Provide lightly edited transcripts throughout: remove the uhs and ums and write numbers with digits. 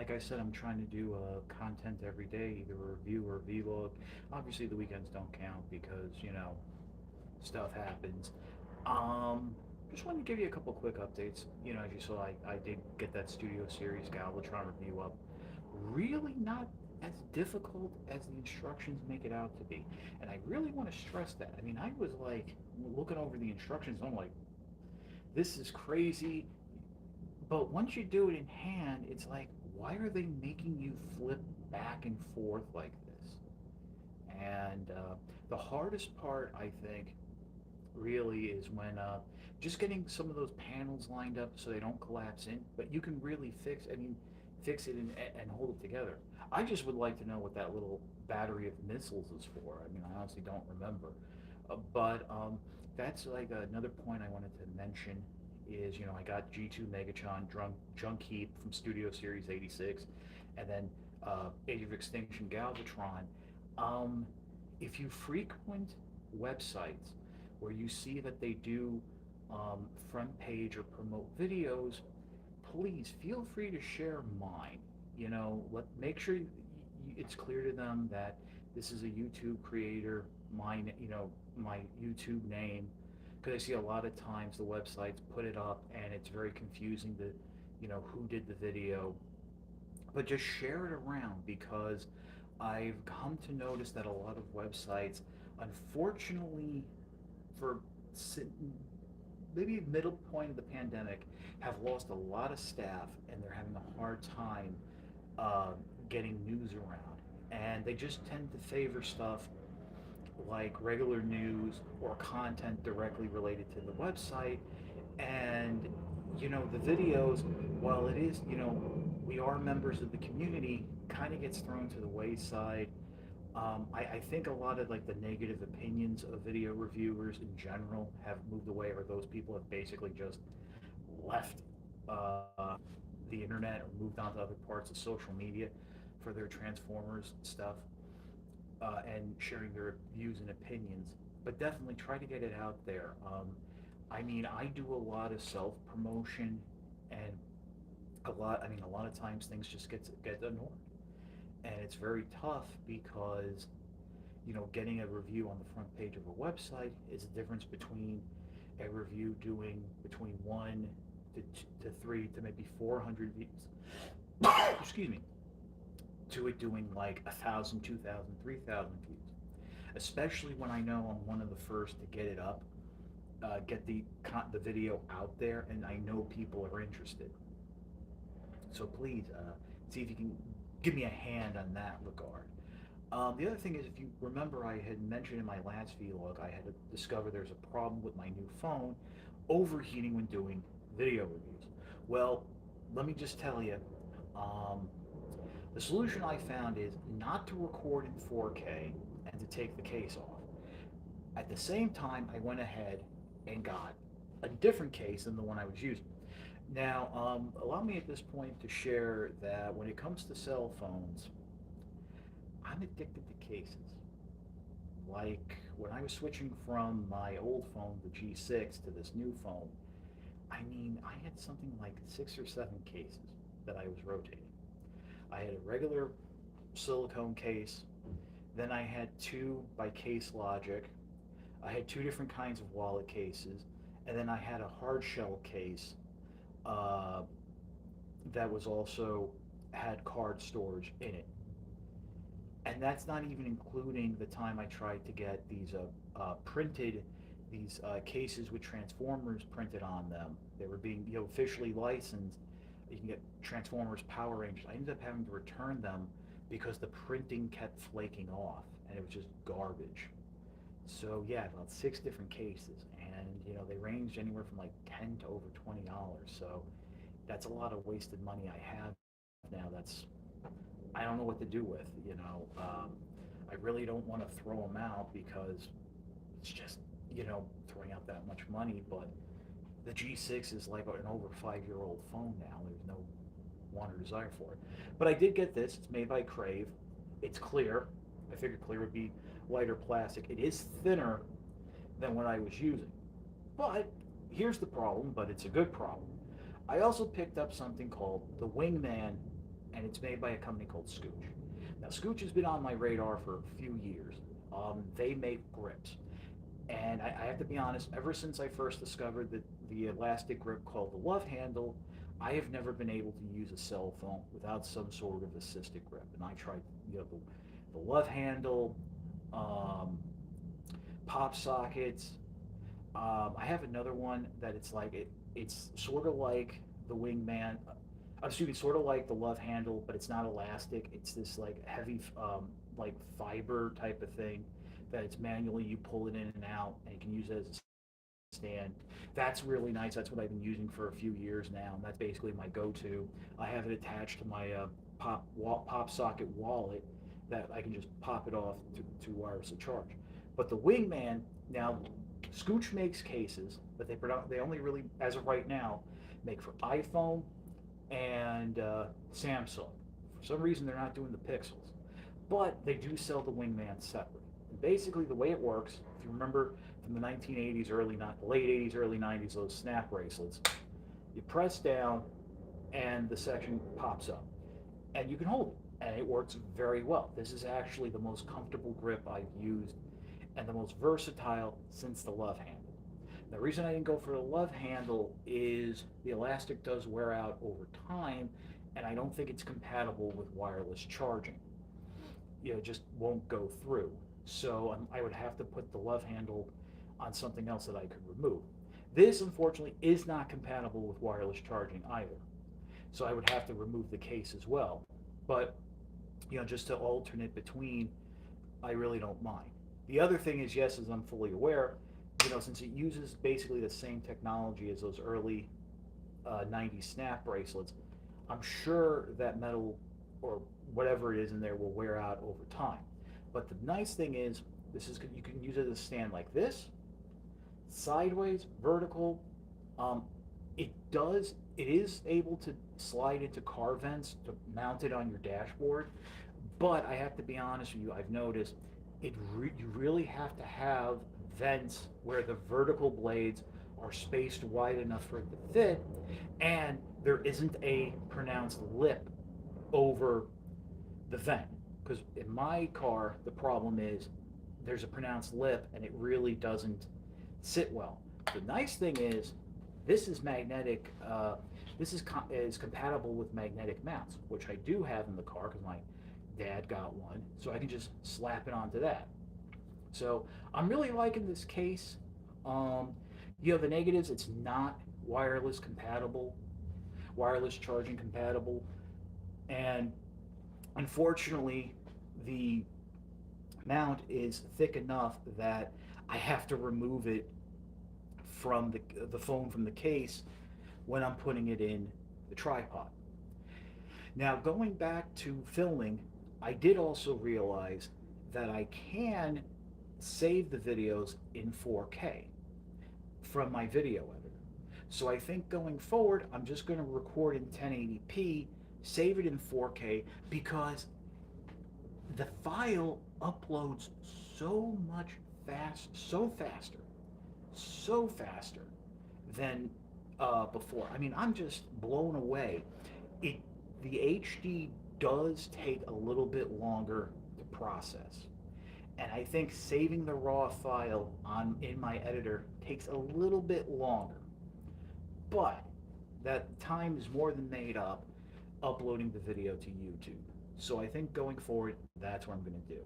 like I said, I'm trying to do content every day, either a review or a vlog. Obviously, the weekends don't count because stuff happens. Um, just wanted to give you a couple quick updates. As you saw, I did get that Studio Series Galvatron review up. Really not as difficult as the instructions make it out to be. And I really want to stress that. I mean, I was like looking over the instructions, and I'm like, this is crazy. But once you do it in hand, it's like, why are they making you flip back and forth like this? And the hardest part, I think, really is when just getting some of those panels lined up so they don't collapse in. But you can really fix it and hold it together. I just would like to know what that little battery of missiles is for. I mean, I honestly don't remember. But that's like another point I wanted to mention is, I got G2 Megatron Junk Heap from Studio Series 86, and then Age of Extinction Galvatron. Um, if you frequent websites where you see that they do front page or promote videos, please feel free to share mine. Make sure it's clear to them that this is a YouTube creator, my YouTube name, because I see a lot of times the websites put it up and it's very confusing to, who did the video. But just share it around because I've come to notice that a lot of websites, unfortunately, for maybe middle point of the pandemic, have lost a lot of staff and they're having a hard time uh, getting news around. And they just tend to favor stuff like regular news or content directly related to the website. And, the videos, while it is, we are members of the community, kind of gets thrown to the wayside. I think a lot of like the negative opinions of video reviewers in general have moved away, or those people have basically just left uh, the internet or moved on to other parts of social media for their Transformers stuff and sharing their views and opinions. But definitely try to get it out there. I mean, I do a lot of self promotion, and a lot of times things just get ignored, and it's very tough because getting a review on the front page of a website is the difference between a review doing between 1 to 3 to maybe 400 views. Excuse me. To it doing like 1,000, 2,000, 3,000 views. Especially when I know I'm one of the first to get it up, get the video out there, and I know people are interested. So please see if you can give me a hand on that regard. The other thing is, if you remember, I had mentioned in my last vlog, I had to discover there's a problem with my new phone overheating when doing video reviews. Well, let me just tell you, um, the solution I found is not to record in 4K and to take the case off. At the same time, I went ahead and got a different case than the one I was using. Now, allow me at this point to share that when it comes to cell phones, I'm addicted to cases. Like when I was switching from my old phone, the G6, to this new phone, I mean, I had something like 6 or 7 cases that I was rotating. I had a regular silicone case, then I had two by Case Logic, I had two different kinds of wallet cases, and then I had a hard shell case uh, that was also had card storage in it. And that's not even including the time I tried to get these printed, these cases with Transformers printed on them. They were being officially licensed. You can get Transformers Power Rangers. I ended up having to return them because the printing kept flaking off and it was just garbage. So yeah, about 6 different cases, and they ranged anywhere from like 10 to over $20. So that's a lot of wasted money I have now. I don't know what to do with. I really don't want to throw them out because it's just throwing out that much money. But the G6 is like an over 5 year old phone now. There's no want or desire for it. But I did get this. It's made by Crave. It's clear. I figured clear would be lighter plastic. It is thinner than what I was using. But here's the problem, but it's a good problem. I also picked up something called the Wingman and it's made by a company called Scooch. Now, Scooch has been on my radar for a few years. They make grips, and I have to be honest. Ever since I first discovered the elastic grip called the Love Handle, I have never been able to use a cell phone without some sort of assisted grip. And I tried, the Love Handle, um, pop sockets. I have another one that it's like it's sort of like the wingman. Excuse me, sort of like the Love Handle, but it's not elastic. It's this like heavy, like fiber type of thing that it's manually you pull it in and out, and you can use it as a stand. That's really nice. That's what I've been using for a few years now, and that's basically my go-to. I have it attached to my pop socket wallet that I can just pop it off to wirelessly charge. But the Wingman now, Scooch makes cases, but they only really, as of right now, make for iPhone and Samsung. For some reason, they're not doing the Pixels, but they do sell the Wingman separate. And basically, the way it works, if you remember from the 1980s, late 80s, early 90s, those snap bracelets, you press down, and the section pops up, and you can hold it, and it works very well. This is actually the most comfortable grip I've used, and the most versatile since the Love Handle. The reason I didn't go for the Love Handle is the elastic does wear out over time, and I don't think it's compatible with wireless charging. It just won't go through. So I would have to put the Love Handle on something else that I could remove. This, unfortunately, is not compatible with wireless charging either. So I would have to remove the case as well. But, just to alternate between, I really don't mind. The other thing is, yes, as I'm fully aware, since it uses basically the same technology as those early 90s snap bracelets, I'm sure that metal or whatever it is in there will wear out over time. But the nice thing is, you can use it as a stand like this, sideways, vertical. Um, it is able to slide into car vents to mount it on your dashboard. But I have to be honest with you, I've noticed you really have to have vents where the vertical blades are spaced wide enough for it to fit, and there isn't a pronounced lip over the vent. Because in my car, the problem is there's a pronounced lip and it really doesn't sit well. The nice thing is this is magnetic. Is compatible with magnetic mounts, which I do have in the car because my dad got one, so I can just slap it onto that. So I'm really liking this case. Um, the negatives, it's not wireless compatible, wireless charging compatible, and unfortunately, the mount is thick enough that I have to remove it from the phone from the case when I'm putting it in the tripod. Now, going back to filming, I did also realize that I can save the videos in 4K from my video editor. So I think going forward, I'm just going to record in 1080p, save it in 4K, because the file uploads so faster than before. I mean, I'm just blown away. It the HD does take a little bit longer to process, and I think saving the raw file in my editor takes a little bit longer. But that time is more than made up uploading the video to YouTube. So I think going forward, that's what I'm going to do.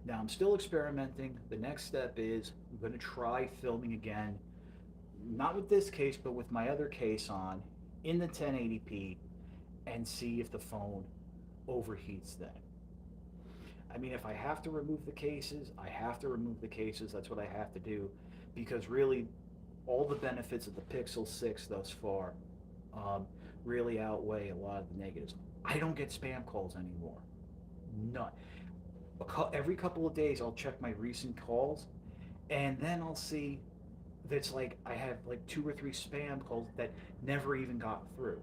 Now I'm still experimenting. The next step is I'm going to try filming again, not with this case, but with my other case on in the 1080p, and see if the phone overheats then. I mean, if I have to remove the cases, I have to remove the cases. That's what I have to do, because really all the benefits of the Pixel 6 thus far really outweigh a lot of the negatives. I don't get spam calls anymore. None. Every couple of days I'll check my recent calls, and then I'll see that's like I have like 2 or 3 spam calls that never even got through.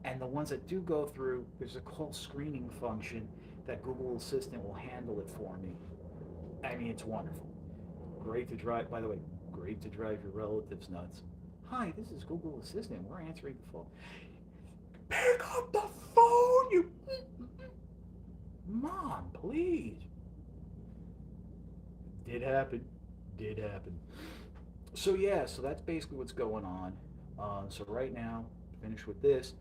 And the ones that do go through, there's a call screening function that Google Assistant will handle it for me. I mean, it's wonderful. Great to drive, by the way, great to drive your relatives nuts. Hi, this is Google Assistant. We're answering the phone. Pick up the phone, you Please. Did happen. Did happen. So yeah, so that's basically what's going on. So right now, finish with this.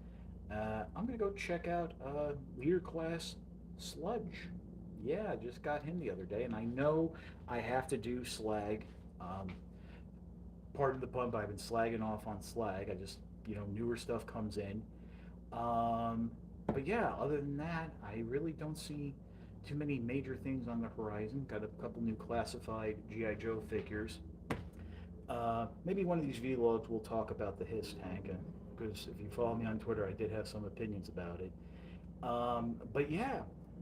I'm gonna go check out Leader Class Sludge. Yeah, I just got him the other day, and I know I have to do slag. Um, Pardon the pun, but I've been slagging off on slag. I just, newer stuff comes in. Um, but yeah, other than that, I really don't see too many major things on the horizon. Got a couple new classified G.I. Joe figures. Maybe one of these vlogs we'll talk about the Hiss tank, because if you follow me on Twitter, I did have some opinions about it. But yeah,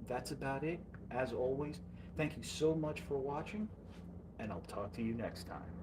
that's about it. As always, thank you so much for watching, and I'll talk to you next time.